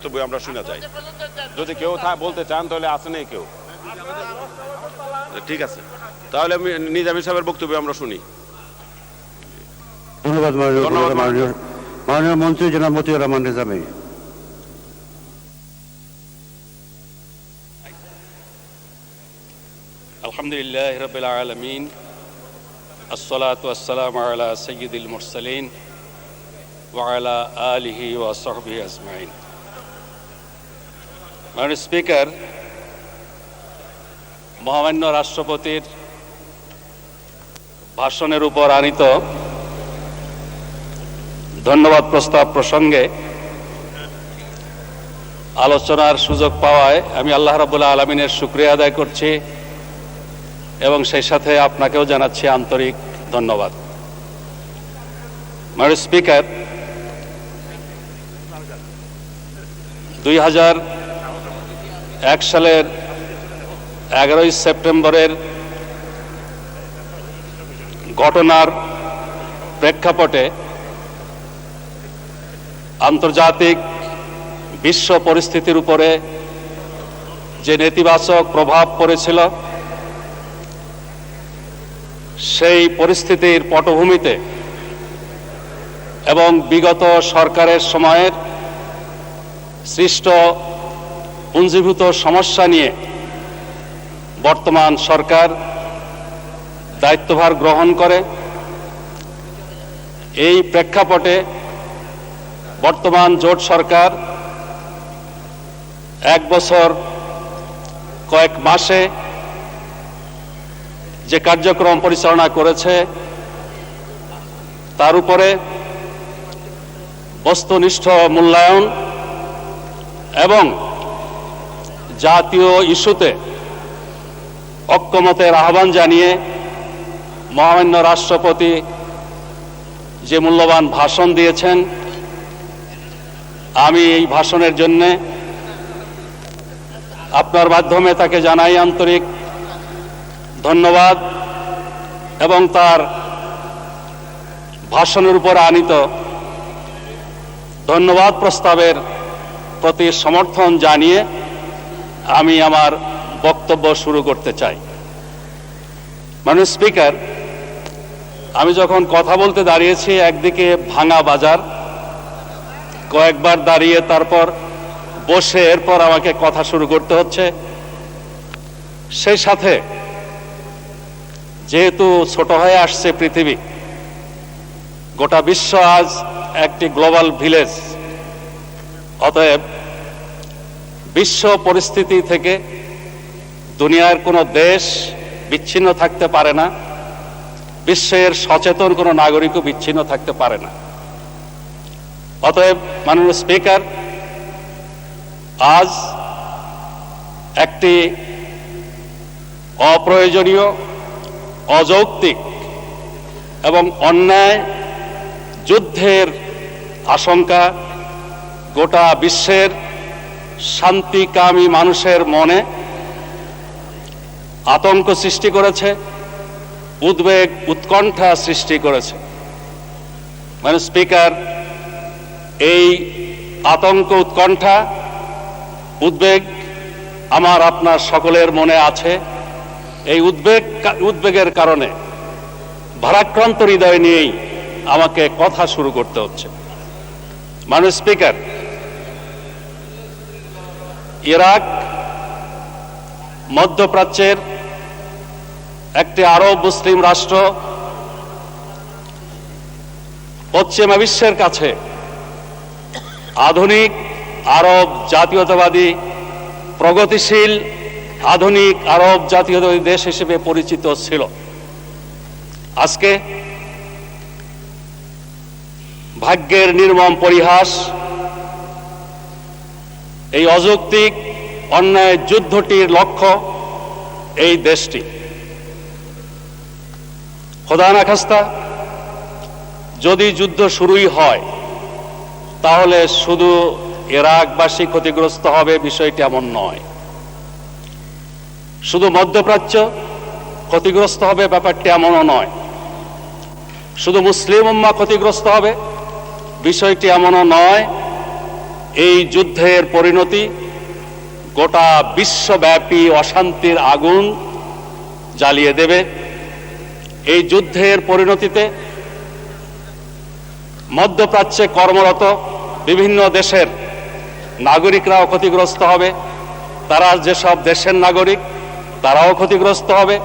তবে আমরা শুনে যাই, যদি কেউ বলতে চান তাহলে আসে নেই কেউ, ঠিক আছে, তাহলে আমি নিজামী সাহেবের বক্তব্য আমরা শুনি। ধন্যবাদ মাননীয় মন্ত্রী জনাব মতিউর রহমান নিজামী। আলহামদুলিল্লাহ রাব্বিল আলামিন, আসসালাতু ওয়াসসালামু আলা সাইয়্যিদিল মুরসালিন ওয়া আলা আলিহি ওয়া সাহবিহি আজমাইন। মাননীয় স্পিকার, মহামান্য রাষ্ট্রপতির ভাষণের উপর আনিত ধন্যবাদ প্রস্তাব প্রসঙ্গে আলোচনার সুযোগ পাওয়ায় আমি আল্লাহ রাব্বুল আলামিনের শুকরিয়া আদায় করছি এবং সেই সাথে আপনাকেও জানাচ্ছি আন্তরিক ধন্যবাদ। মাননীয় স্পিকার, 2001 সালের 11ই সেপ্টেম্বরের ঘটনার প্রেক্ষাপটে আন্তর্জাতিক বিশ্ব পরিস্থিতির উপরে যে নেতিবাচক প্রভাব পড়েছিল, সেই পরিস্থিতির পটভূমিতে এবং বিগত সরকারের সময়ের সৃষ্ট পুঞ্জীভূত সমস্যা নিয়ে বর্তমান সরকার দায়িত্বভার গ্রহণ করে। এই প্রেক্ষাপটে বর্তমান জোট সরকার 1 বছর কয়েক মাসে যে কার্যক্রম পরিচালনা করেছে তার উপরে বস্তুনিষ্ঠ মূল্যায়ন এবং জাতীয় ইস্যুতে ঐক্যমতের আহ্বান জানিয়ে মহামান্য রাষ্ট্রপতি যে মূল্যবান ভাষণ দিয়েছেন, আমি এই ভাষণের জন্য আপনার মাধ্যমে তাকে জানাই আন্তরিক ধন্যবাদ এবং তার ভাষণের উপর আনিত ধন্যবাদ প্রস্তাবের প্রতি সমর্থন জানিয়ে আমি আমার বক্তব্য শুরু করতে চাই। মাননীয় স্পিকার, আমি যখন কথা বলতে দাঁড়িয়েছি, একদিকে ভাঙা বাজার, কয়েকবার দাঁড়িয়ে তারপর বসে এরপর আমাকে কথা শুরু করতে হচ্ছে। সেই সাথে যেহেতু ছোট হয়ে আসছে পৃথিবী, গোটা বিশ্ব আজ একটি গ্লোবাল ভিলেজ, অতএব বিশ্ব পরিস্থিতি থেকে দুনিয়ার কোনো দেশ বিচ্ছিন্ন থাকতে পারে না, বিশ্বের সচেতন কোনো নাগরিকও বিচ্ছিন্ন থাকতে পারে না। অতএব মাননীয় স্পিকার, আজ একটি অপ্রয়োজনীয়, অযৌক্তিক এবং অন্যায় যুদ্ধের আশঙ্কা গোটা বিশ্বের শান্তিকামী মানুষের মনে আতঙ্ক সৃষ্টি করেছে, উদ্বেগ উৎকণ্ঠা সৃষ্টি করেছে। মানে স্পিকার, এই আতঙ্ক উৎকণ্ঠা উদ্বেগ আমার আপনার সকলের মনে আছে। এই উদ্বেগের কারণে ভারাক্রান্ত হৃদয় নিয়েই আমাকে কথা শুরু করতে হচ্ছে। মাননীয় স্পিকার, ইরাক মধ্যপ্রাচ্যের একটি আরব মুসলিম রাষ্ট্র, পশ্চিমা বিশ্বের কাছে আধুনিক আরব জাতীয়তাবাদী, প্রগতিশীল আধুনিক আরব জাতীয়তাবাদী দেশ হিসেবে পরিচিত ছিল। আজকে ভাগ্যের নির্মম পরিহাস, এই অযৌক্তিক অন্যায় যুদ্ধটির লক্ষ্য এই দেশটি। খোদা না খাস্তা, যদি যুদ্ধ শুরুই হয় তাহলে শুধু ইরাকবাসী ক্ষতিগ্রস্ত হবে, বিষয়টি এমন নয়। শুধু মধ্যপ্রাচ্য ক্ষতিগ্রস্ত হবে, ব্যাপারটি এমনও নয়। শুধু মুসলিম উম্মাহ ক্ষতিগ্রস্ত হবে, বিষয়টি এমনও নয়। এই যুদ্ধের পরিণতি গোটা বিশ্বব্যাপী অশান্তির আগুন জ্বালিয়ে দেবে। এই যুদ্ধের পরিণতিতে মধ্যপ্রাচ্যে কর্মরত বিভিন্ন দেশের নাগরিকরাও ক্ষতিগ্রস্ত হবে। তারা যেসব দেশের নাগরিক তারাও ক্ষতিগ্রস্ত হবে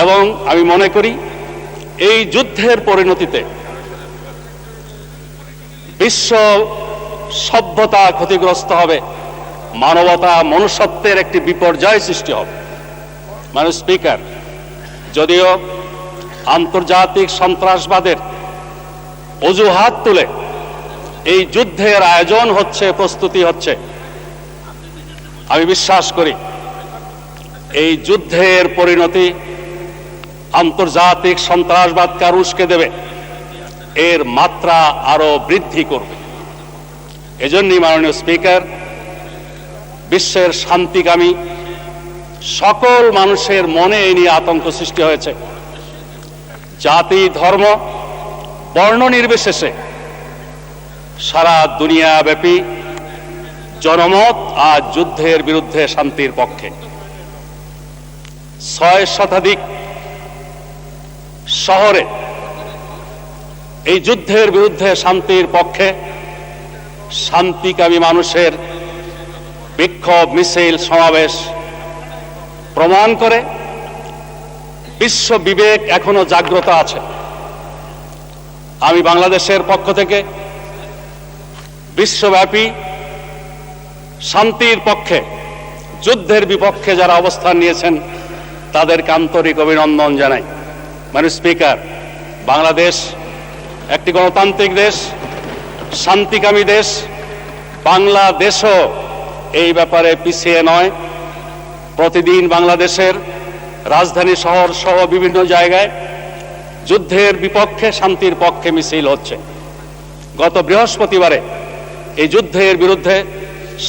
এবং আমি মনে করি এই যুদ্ধের পরিণতিতে বিশ্ব সভ্যতা ক্ষতিগ্রস্ত হবে, মানবতা মনুষ্যত্বের একটি বিপর্যয় সৃষ্টি হবে। মানে স্পিকার, যদিও আন্তর্জাতিক সন্ত্রাসবাদের অজুহাত তুলে এই যুদ্ধের আয়োজন হচ্ছে, প্রস্তুতি হচ্ছে, আমি বিশ্বাস করি এই যুদ্ধের পরিণতি আন্তর্জাতিক সন্ত্রাসবাদকে আরো উস্কে দেবে, এর মাত্রা আরো বৃদ্ধি করবে। এজন্যই মাননীয় স্পিকার, বিশ্বের শান্তিকামী সকল মানুষের মনে এই নিয়ে আতঙ্ক সৃষ্টি হয়েছে। জাতি, ধর্ম, বর্ণ নির্বিশেষে সারা দুনিয়াব্যাপী জনমত আজ যুদ্ধের বিরুদ্ধে শান্তির পক্ষে। 6 শতাধিক শহরে এই যুদ্ধের বিরুদ্ধে শান্তির পক্ষে শান্তিকামী মানুষের বিক্ষোভ, মিছিল, সমাবেশ প্রমাণ করে বিশ্ব বিবেক এখনো জাগ্রত আছে। আমি বাংলাদেশের পক্ষ থেকে বিশ্বব্যাপী শান্তির পক্ষে, যুদ্ধের বিপক্ষে যারা অবস্থান নিয়েছেন তাদেরকে আন্তরিক অভিনন্দন জানাই। মানে স্পিকার, বাংলাদেশ একটি গণতান্ত্রিক দেশ, শান্তিকামী দেশ। বাংলাদেশও এই ব্যাপারে পিছিয়ে নয়। প্রতিদিন বাংলাদেশের রাজধানী শহর সহ বিভিন্ন জায়গায় যুদ্ধের বিপক্ষে, শান্তির পক্ষে মিছিল হচ্ছে। গত বৃহস্পতিবারে এই যুদ্ধের বিরুদ্ধে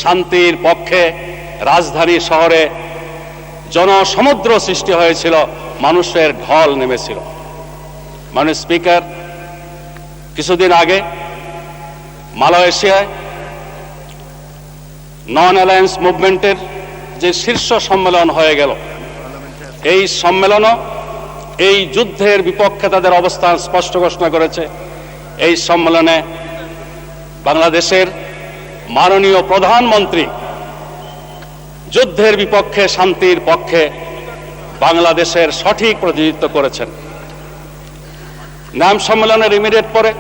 শান্তির পক্ষে রাজধানী শহরে জনসমুদ্র সৃষ্টি হয়েছিল, মানুষের ঢল নেমেছিল। মানে স্পিকার, কিছুদিন আগে মালয়েশিয়ায় নন অ্যালায়েন্স মুভমেন্টের যে শীর্ষ সম্মেলন হয়ে গেল, এই সম্মেলনও এই যুদ্ধের বিপক্ষে তাদের অবস্থান স্পষ্ট ঘোষণা করেছে। এই সম্মেলনে বাংলাদেশের মাননীয় প্রধানমন্ত্রী যুদ্ধের বিপক্ষে, শান্তির পক্ষে বাংলাদেশের সঠিক প্রতিনিধিত্ব করেছেন। নাম সম্মেলনের ইমিডিয়েট পরে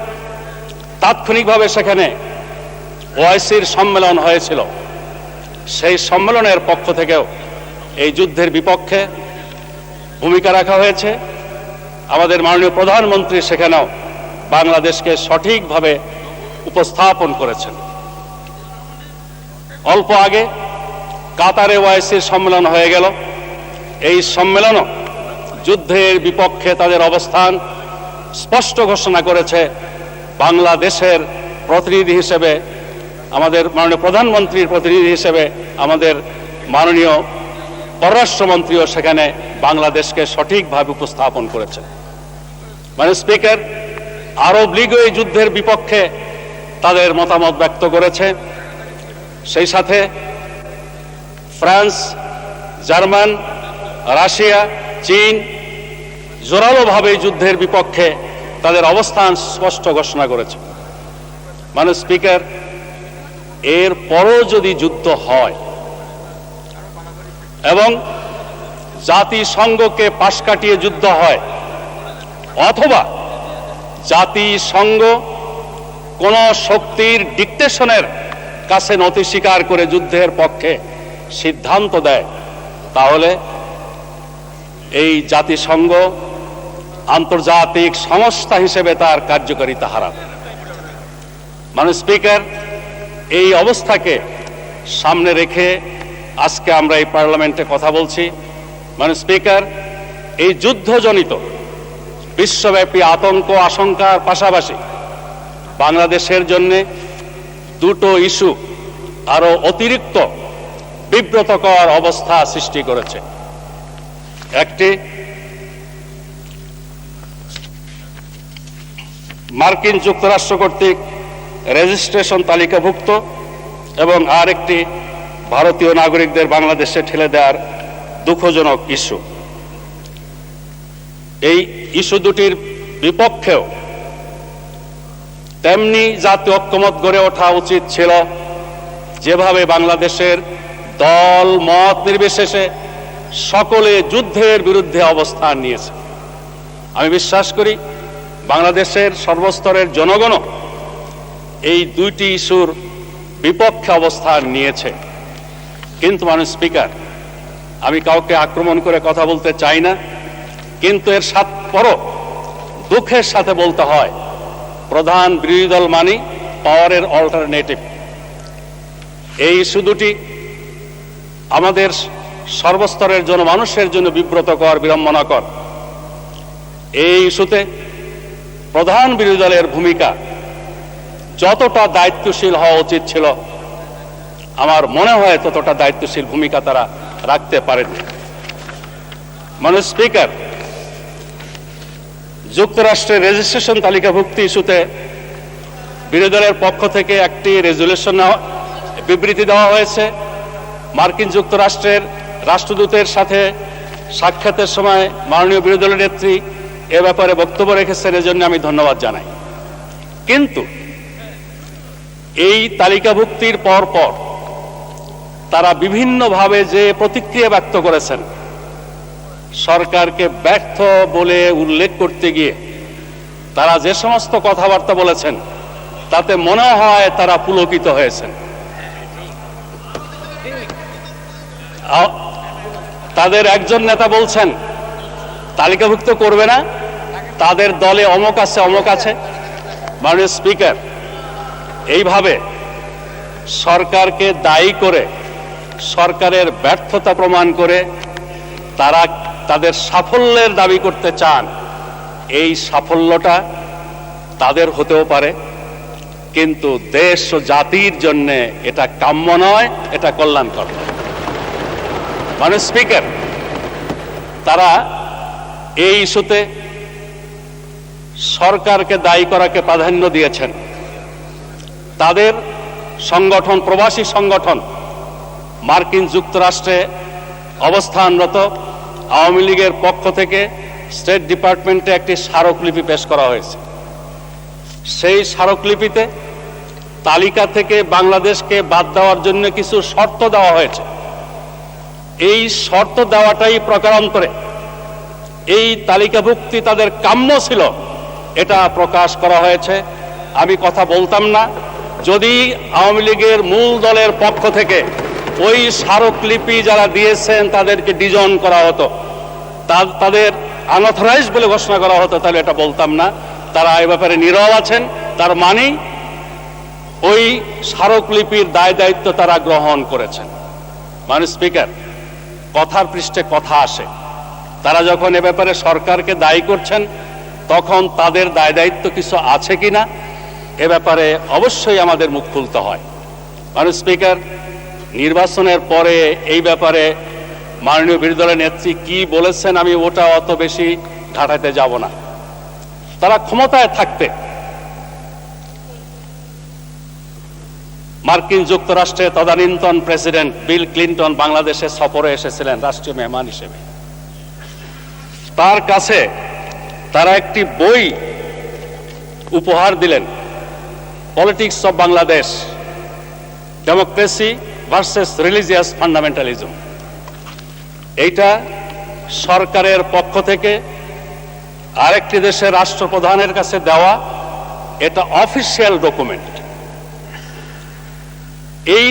তাৎক্ষণিকভাবে সেখানে ওআইসির সম্মেলন হয়েছিল। সেই সম্মেলনের পক্ষ থেকেও এই যুদ্ধের বিপক্ষে ভূমিকা রাখা হয়েছে। আমাদের মাননীয় প্রধানমন্ত্রী সেখানেও বাংলাদেশকে সঠিকভাবে উপস্থাপন করেছেন। অল্প আগে কাতারে ওআইসির সম্মেলন হয়ে গেল। এই সম্মেলনও যুদ্ধের বিপক্ষে তাদের অবস্থান স্পষ্ট ঘোষণা করেছে। বাংলাদেশের প্রতিনিধি হিসেবে, আমাদের মাননীয় প্রধানমন্ত্রীর প্রতিনিধি হিসেবে আমাদের মাননীয় পররাষ্ট্রমন্ত্রীও সেখানে বাংলাদেশকে সঠিকভাবে উপস্থাপন করেছেন। মানে স্পিকার, আরব লীগও এই যুদ্ধের বিপক্ষে তাদের মতামত ব্যক্ত করেছে। সেই সাথে ফ্রান্স, জার্মান, রাশিয়া, চীন জোরালোভাবে যুদ্ধের বিপক্ষে তাদের অবস্থান স্পষ্ট ঘোষণা করেছে। মানে স্পিকার, এর পরও যদি যুদ্ধ হয় এবং জাতিসংঘকে পাশ কাটিয়ে যুদ্ধ হয়, অথবা জাতিসংঘ কোন শক্তির ডিকটেশনের কাছে নতি স্বীকার করে যুদ্ধের পক্ষে সিদ্ধান্ত দেয়, তাহলে এই জাতিসংঘ আন্তর্জাতিক সংস্থা হিসেবে তার কার্যকারিতা হারাবে। মানে স্পিকার, এই অবস্থাকে সামনে রেখে আজকে আমরা এই পার্লামেন্টে কথা বলছি। মানে স্পিকার, এই যুদ্ধজনিত বিশ্বব্যাপী আতঙ্ক, আশঙ্কার পাশাপাশি বাংলাদেশের জন্য দুটো ইস্যু আরো অতিরিক্ত বিব্রতকর অবস্থা সৃষ্টি করেছে। একটি, মার্কিন যুক্তরাষ্ট্র কর্তৃক রেজিস্ট্রেশন তালিকাভুক্ত এবং আরেকটি ভারতীয় নাগরিকদের বাংলাদেশে ঠেলে দেওয়ার দুঃখজনক ইস্যু। এই ইস্যু দুটির বিপক্ষেও তেমনি জাতীয় ঐক্যমত গড়ে ওঠা উচিত ছিল, যেভাবে বাংলাদেশের দল মত নির্বিশেষে সকলে যুদ্ধের বিরুদ্ধে অবস্থান নিয়েছে। আমি বিশ্বাস করি বাংলাদেশের সর্বস্তরের জনগণ এই দুইটি ইস্যুর বিপক্ষে অবস্থান নিয়েছে। কিন্তু মাননীয় স্পিকার, আমি কাউকে আক্রমণ করে কথা বলতে চাই না, কিন্তু এর পরও দুঃখের সাথে বলতে হয় প্রধান বিরোধী দল মানি পাওয়ারের অল্টারনেটিভ। এই ইস্যু দুটি আমাদের সর্বস্তরের জনমানুষের জন্য বিব্রতকর, বিড়ম্বনাকর। এই ইস্যুতে প্রধান বিরোধী দলের ভূমিকা যতটা দায়িত্বশীল হওয়া উচিত ছিল, আমার মনে হয় ততটা দায়িত্বশীল ভূমিকা তারা রাখতে পারেনি। মাননীয় স্পিকার, যুক্তরাষ্ট্রের রেজিস্ট্রেশন তালিকাভুক্তি ইস্যুতে বিরোধী দলের পক্ষ থেকে একটি রেজুলেশন বিবৃতি দেওয়া হয়েছে। মার্কিন যুক্তরাষ্ট্রের রাষ্ট্রদূতের সাথে সাক্ষাতের সময় মাননীয় বিরোধী দলের নেত্রী এ ব্যাপারে বক্তব্য রেখেছেন, এজন্য আমি ধন্যবাদ জানাই। কিন্তু এই তালিকাভুক্তির পর তারা বিভিন্নভাবে যে প্রতিক্রিয়া ব্যক্ত করেছেন, সরকারকে ব্যর্থ বলে উল্লেখ করতে গিয়ে তারা যে সমস্ত কথাবার্তা বলেছেন, তাতে মনে হয় তারা পুলকিত হয়েছেন। তাদের একজন নেতা বলছেন তালিকাভুক্ত করবে না, তাদের দলে অমক আছে অমক আছে। মাননীয় স্পিকার, এইভাবে সরকারকে দায়ী করে, সরকারের ব্যর্থতা প্রমাণ করে তারা তাদের সাফল্যের দাবি করতে চান। এই সাফল্যটা তাদের হতেও পারে, কিন্তু দেশ ও জাতির জন্য এটা কাম্য নয়, এটা কল্যাণকর। মাননীয় স্পিকার, তারা এই ইস্যুতে সরকারকে দায়ী করাকে প্রাধান্য দিয়েছেন। তাদের সংগঠন, প্রবাসী সংগঠন মার্কিন যুক্তরাষ্ট্রে অবস্থানরত আওয়ামী লীগের পক্ষ থেকে স্টেট ডিপার্টমেন্টে একটি স্মারকলিপি পেশ করা হয়েছে। সেই স্মারকলিপিতে তালিকা থেকে বাংলাদেশকে বাদ দেওয়ার জন্য কিছু শর্ত দেওয়া হয়েছে। এই শর্ত দেওয়াটাই প্রকারান্তরে এই তালিকাভুক্তি তাদের কাম্য ছিল, এটা প্রকাশ করা হয়েছে। আমি কথা বলতাম না যদি আওয়ামী লীগের মূল দলের পক্ষ থেকে ওই স্মারকলিপি যারা দিয়েছেন তাদেরকে ডিজন করা হতো, তাদের আনঅথরাইজড বলে ঘোষণা করা হতো, তাহলে এটা বলতাম না। তারা এ ব্যাপারে নীরব আছেন, তার মানে ওই স্মারকলিপির দায় দায়িত্ব তারা গ্রহণ করেছেন। মাননীয় স্পিকার, কথার পৃষ্ঠে কথা আসে। তারা যখন এ ব্যাপারে সরকারকে দায়ী করছেন, তখন তাদের দায় দায়িত্ব কিছু আছে কিনা এ ব্যাপারে অবশ্যই আমাদের মুখ খুলতে হয়। মাননীয় স্পিকার, নির্বাচনের পরে এই ব্যাপারে মাননীয় বিরোধী দলের নেত্রী কি বলেছেন আমি ওটা অত বেশি ঘাটাতে যাব না। তারা ক্ষমতায় থাকতে মার্কিন যুক্তরাষ্ট্রের তদানীন্তন প্রেসিডেন্ট বিল ক্লিন্টন বাংলাদেশে সফরে এসেছিলেন রাষ্ট্রীয় মেহমান হিসেবে। তার কাছে তারা একটি বই উপহার দিলেন, politics of Bangladesh, democracy versus religious fundamentalism. এইটা সরকারের পক্ষ থেকে আরেকটি দেশের রাষ্ট্রপ্রধানের কাছে দেওয়া, এটা অফিসিয়াল ডকুমেন্ট। এই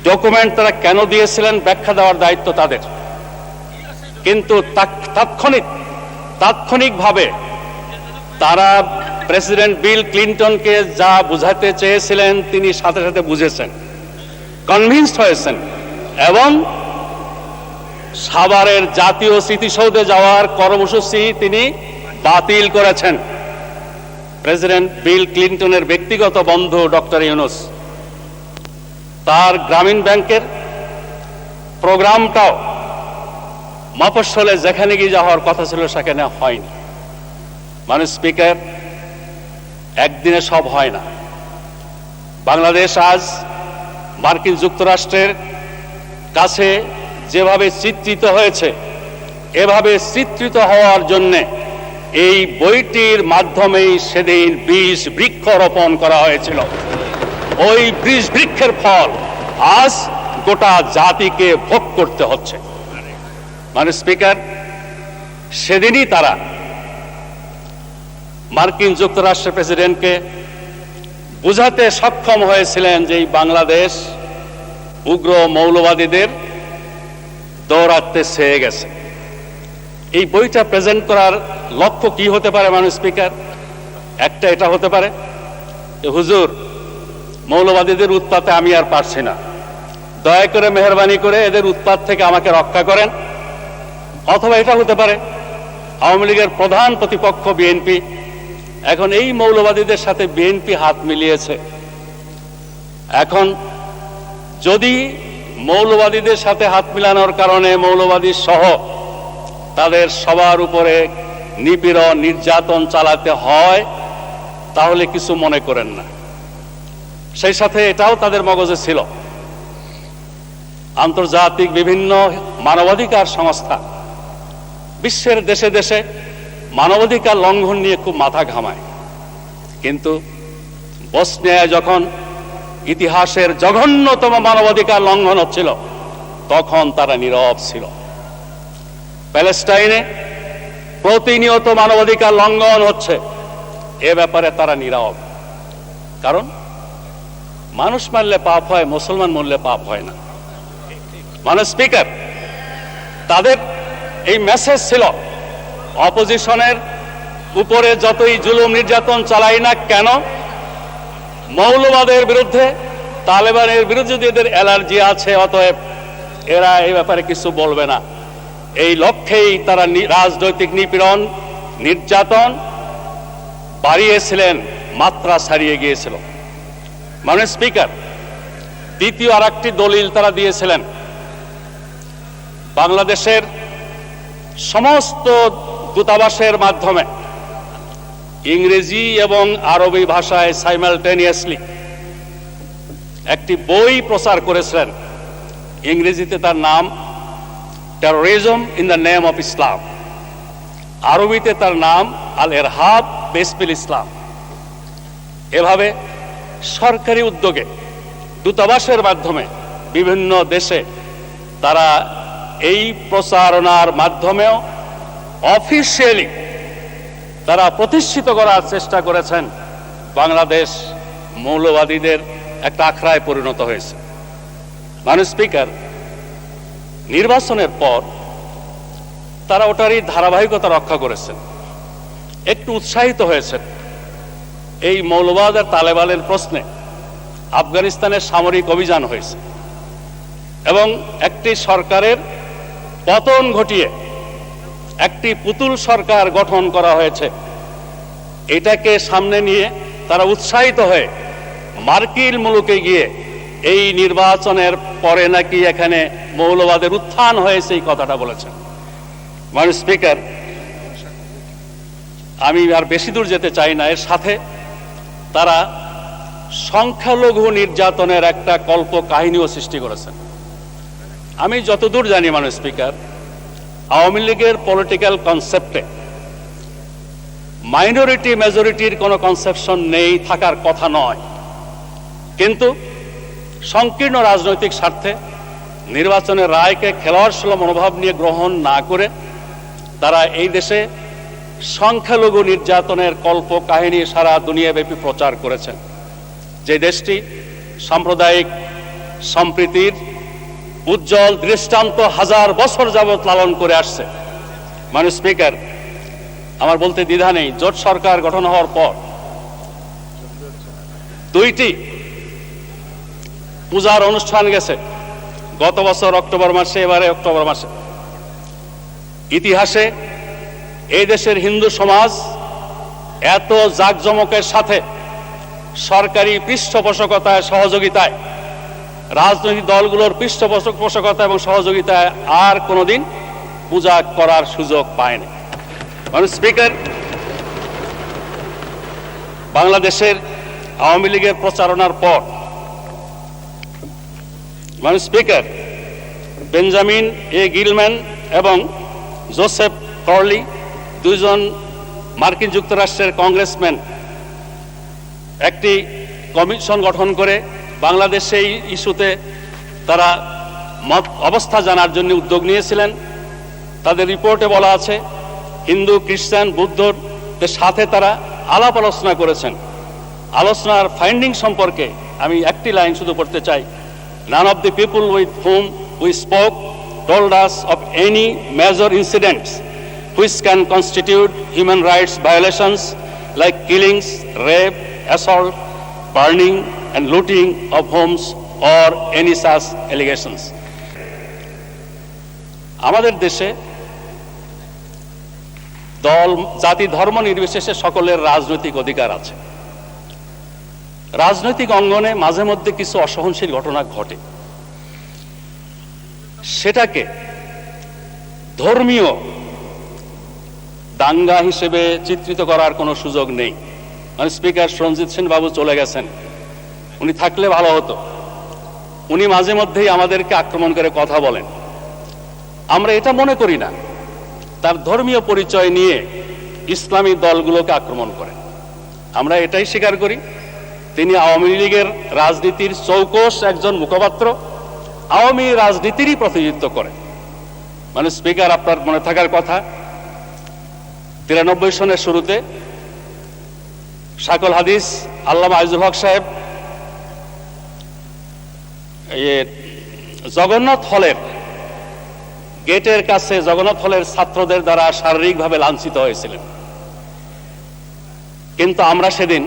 ডকুমেন্ট তারা কেন দিয়েছিলেন ব্যাখ্যা দেওয়ার দায়িত্ব তাদের, কিন্তু তাৎক্ষণিকভাবে তারা প্রেসিডেন্ট বিল ক্লিন্টনকে যা বুঝাতে চেয়েছিলেন তিনি সাথে সাথে বুঝেছেন, কনভিন্সড হয়েছেন এবং সাভারের জাতীয় স্মৃতিসৌধে যাওয়ার কর্মসূচি তিনি বাতিল করেছেন। প্রেসিডেন্ট বিল ক্লিন্টনের ব্যক্তিগত বন্ধু ডক্টর ইউনুস তার গ্রামীণ ব্যাংকের প্রোগ্রামটাও মফস্বলে যেখানে গিয়ে যাওয়ার কথা ছিল সেখানে হয়নি। মাননীয় স্পিকার, একদিনে সব হয় না। বাংলাদেশ আজ মার্কিন যুক্তরাষ্ট্রের কাছে যেভাবে চিত্রিত হয়েছে, এভাবে চিত্রিত হওয়ার জন্যে এই বইটির মাধ্যমেই সেদিন বীজ বৃক্ষ রোপণ করা হয়েছিল। ওই বীজ বৃক্ষের ফল আজ গোটা জাতিকে ভোগ করতে হচ্ছে। মানে স্পিকার, সেদিনই তারা মার্কিন যুক্তরাষ্ট্রের প্রেসিডেন্টকে বুঝাতে সক্ষম হয়েছিলেন যে এই বাংলাদেশ উগ্র মৌলবাদীদের দৌরাত্মে ছেয়ে গেছে। এই বইটা প্রেজেন্ট করার লক্ষ্য কি হতে পারে মাননীয় স্পিকার? একটা এটা হতে পারে যে হুজুর, মৌলবাদীদের উৎপাতে আমি আর পারছি না, দয়া করে মেহরবানি করে এদের উৎপাত থেকে আমাকে রক্ষা করেন। অথবা এটা হতে পারে আওয়ামী লীগের প্রধান প্রতিপক্ষ বিএনপি এখন এই মৌলবাদীদের সাথে বিএনপি হাত মিলিয়েছে। এখন যদি মৌলবাদীদের সাথে হাত মিলানোর কারণে মৌলবাদী সহ তাদের সবার উপরে নিপীড়ন নির্যাতন চালাতে হয়, তাহলে কিছু মনে করেন না। সেই সাথে এটাও তাদের মগজে ছিল, আন্তর্জাতিক বিভিন্ন মানবাধিকার সংস্থা বিশ্বের দেশে দেশে মানবাধিকার লঙ্ঘন নিয়ে খুব মাথা ঘামায়, কিন্তু বসনিয়ায় যখন ইতিহাসের জঘন্যতম মানবাধিকার লঙ্ঘন হচ্ছিল তখন তারা নীরব ছিল। প্যালেস্টাইনে প্রতিনিয়ত মানবাধিকার লঙ্ঘন হচ্ছে, এ ব্যাপারে তারা নীরব। কারণ মানুষ মারলে পাপ হয়, মুসলমান মরলে পাপ হয় না। মানে স্পিকার, তাদের এই মেসেজ ছিল অপোজিশনের উপরে যতই জুলুম নির্যাতন চালাই না কেন, মৌলবাদের বিরুদ্ধে তালেবানের বিরুদ্ধে যদি এদের অ্যালার্জি আছে, অতএব এরা এই ব্যাপারে কিছু বলবে না। এই লক্ষ্যেই তারা রাজনৈতিক নিপীড়ন নির্যাতন বাড়িয়েছিলেন, মাত্রা ছাড়িয়ে গিয়েছিল। মানে স্পিকার, দ্বিতীয় আর একটি দলিল তারা দিয়েছিলেন, বাংলাদেশের সমস্ত দূতাবাসের মাধ্যমে ইংরেজি এবং আরবি ভাষায় সাইমালটেনিয়াসলি একটি বই প্রচার করেছিলেন। ইংরেজিতে তার নাম terrorism in the name of Islam, আরবিতে তার নাম আল ইরহাব বিসমিল ইসলাম। এভাবে সরকারি উদ্যোগে দূতাবাসের মাধ্যমে বিভিন্ন দেশে তারা এই প্রচারণার মাধ্যমেও অফিসিয়ালি তারা প্রতিষ্ঠিত করার চেষ্টা করেছেন বাংলাদেশ মৌলবাদীদের একটা আখড়ায় পরিণত হয়েছে। মাননীয় স্পিকার, নির্বাচনের পর তারা ওটারই ধারাবাহিকতা রক্ষা করেছেন, একটু উৎসাহিত হয়েছেন। এই মৌলবাদ আর তালেবানের প্রশ্নে আফগানিস্তানের সামরিক অভিযান হয়েছে এবং একটি সরকারের পতন ঘটিয়ে একটি পুতুল সরকার গঠন করা হয়েছে। এটাকে সামনে নিয়ে তারা উৎসাহিত হয়ে মার্কিন মুলুকে গিয়ে এই নির্বাচনের পরে নাকি এখানে মৌলবাদের উত্থান হয়েছে এই কথাটা বলেছেন। মাননীয় স্পিকার, আমি আর বেশি দূর যেতে চাই না। এর সাথে তারা সংখ্যালঘু নির্যাতনের একটা কল্প কাহিনীও সৃষ্টি করেছেন। আমি যতদূর জানি মাননীয় স্পিকার, আওয়ামী লীগের পলিটিক্যাল কনসেপ্টে মাইনরিটি মেজরিটির কোনো কনসেপশন নেই, থাকার কথা নয়, কিন্তু সংকীর্ণ রাজনৈতিক স্বার্থে নির্বাচনের রায়কে খেলোয়াড় সুলভ মনোভাব নিয়ে গ্রহণ না করে তারা এই দেশে সংখ্যালঘু নির্যাতনের কল্প কাহিনী সারা দুনিয়াব্যাপী প্রচার করেছেন। যে দেশটি সাম্প্রদায়িক সম্প্রীতির উজ্জ্বল দৃষ্টান্ত হাজার বছর যাবৎ লালন করে আসছে। মাননীয় স্পিকার, আমার বলতে দ্বিধা নেই, জোট সরকার গঠন হওয়ার পর দুইটি পূজার অনুষ্ঠান গেছে, গত বছর অক্টোবর মাসে, এবারে অক্টোবর মাসে। ইতিহাসে এই দেশের হিন্দু সমাজ এত জাঁকজমকের সাথে সরকারি পৃষ্ঠপোষকতায় সহযোগিতায়, রাজনৈতিক দলগুলোর পৃষ্ঠপোষকতা এবং সহযোগিতায় আর কোনোদিন পূজা করার সুযোগ পায়নি। মাননীয় স্পিকার, বাংলাদেশের আওয়ামী লীগের প্রচারণার পর মাননীয় স্পিকার, বেঞ্জামিন এ গিলম্যান এবং জোসেফ কর্লি, দুইজন মার্কিন যুক্তরাষ্ট্রের কংগ্রেসম্যান, একটি কমিশন গঠন করে বাংলাদেশে এই ইস্যুতে তারা অবস্থা জানার জন্য উদ্যোগ নিয়েছিলেন। তাদের রিপোর্টে বলা আছে হিন্দু, খ্রিস্টান, বৌদ্ধদের সাথে তারা আলাপ আলোচনা করেছেন। আলোচনার ফাইন্ডিং সম্পর্কে আমি একটি লাইন শুধু পড়তে চাই। None of the people with whom we spoke told us of any major incidents which can constitute human rights violations like killings, rape, assault, burning and looting of homes or any such allegations. আমাদের দেশে দল, জাতি, ধর্ম নির্বিশেষে সকলের রাজনৈতিক অধিকার আছে। রাজনৈতিক অঙ্গনে মাঝে মধ্যে কিছু অসহনশীল ঘটনা ঘটে, সেটাকে ধর্মীয় দাঙ্গা হিসেবে চিত্রিত করার কোনো সুযোগ নেই। মানে স্পিকার সঞ্জিত সেন বাবু চলে গেছেন, উনি থাকলে ভালো হতো। উনি মাঝে মধ্যেই আমাদেরকে আক্রমণ করে কথা বলেন। আমরা এটা মনে করি না তার ধর্মীয় পরিচয় নিয়ে ইসলামী দলগুলোকে আক্রমণ করেন। আমরা এটাই স্বীকার করি তিনি আওয়ামী লীগের রাজনীতির চৌকস একজন মুখপাত্র, আওয়ামী রাজনীতিরই প্রতিনিধিত্ব করেন। মানে স্পিকার, আপনার মনে থাকার কথা 93 সনের শুরুতে শায়খুল হাদিস আল্লামা আজিজুল হক সাহেব জগন্নাথ হলের গেটের কাছে জগন্নাথ হলের ছাত্রদের দ্বারা শারীরিকভাবে লাঞ্ছিত হয়েছিলেন। কিন্তু আমরা সেদিন